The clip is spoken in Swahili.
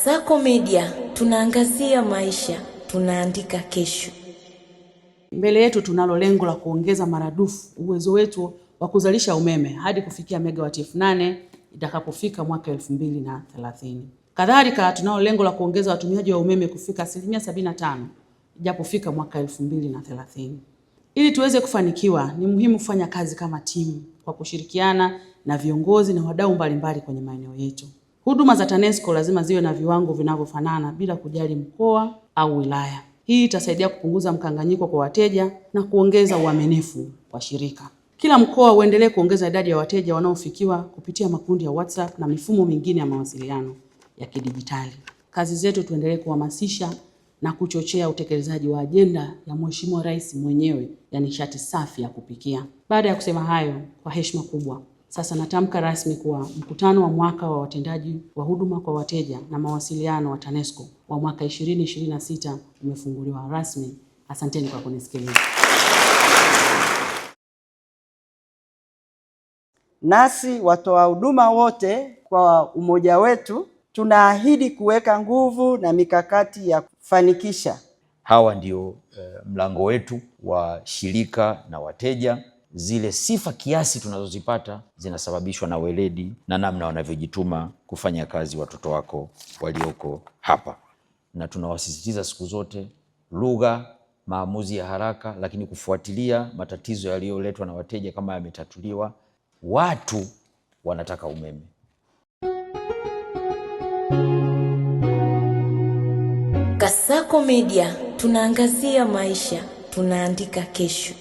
Kasako Media, tunaangazia maisha, tunaandika kesho. Mbele yetu tunalo lengo la kuongeza maradufu uwezo wetu wa kuzalisha umeme hadi kufikia megawati 8,000 itakapofika mwaka 2030. Kadhalika tunalo lengo la kuongeza watumiaji wa umeme kufika 75% ijapofika mwaka 2030. Ili tuweze kufanikiwa, ni muhimu kufanya kazi kama timu kwa kushirikiana na viongozi na wadau mbalimbali kwenye maeneo yetu. Huduma za TANESCO lazima ziwe na viwango vinavyofanana bila kujali mkoa au wilaya. Hii itasaidia kupunguza mkanganyiko kwa wateja na kuongeza uaminifu wa shirika. Kila mkoa uendelee kuongeza idadi ya wateja wanaofikiwa kupitia makundi ya WhatsApp na mifumo mingine ya mawasiliano ya kidijitali. Kazi zetu tuendelee kuhamasisha na kuchochea utekelezaji wa ajenda ya Mheshimiwa Rais mwenyewe ya nishati safi ya kupikia. Baada ya kusema hayo, kwa heshima kubwa, sasa natamka rasmi kuwa mkutano wa mwaka wa watendaji wa huduma kwa wateja na mawasiliano wa TANESCO wa mwaka 2026 umefunguliwa rasmi. Asanteni kwa kunisikiliza. Nasi watoa huduma wote kwa umoja wetu tunaahidi kuweka nguvu na mikakati ya kufanikisha. Hawa ndio mlango wetu wa shirika na wateja. Zile sifa kiasi tunazozipata zinasababishwa na weledi na namna wanavyojituma kufanya kazi watoto wako walioko hapa. Na tunawasisitiza siku zote lugha, maamuzi ya haraka, lakini kufuatilia matatizo yaliyoletwa na wateja kama yametatuliwa. Watu wanataka umeme. Kasako Media, tunaangazia maisha, tunaandika kesho.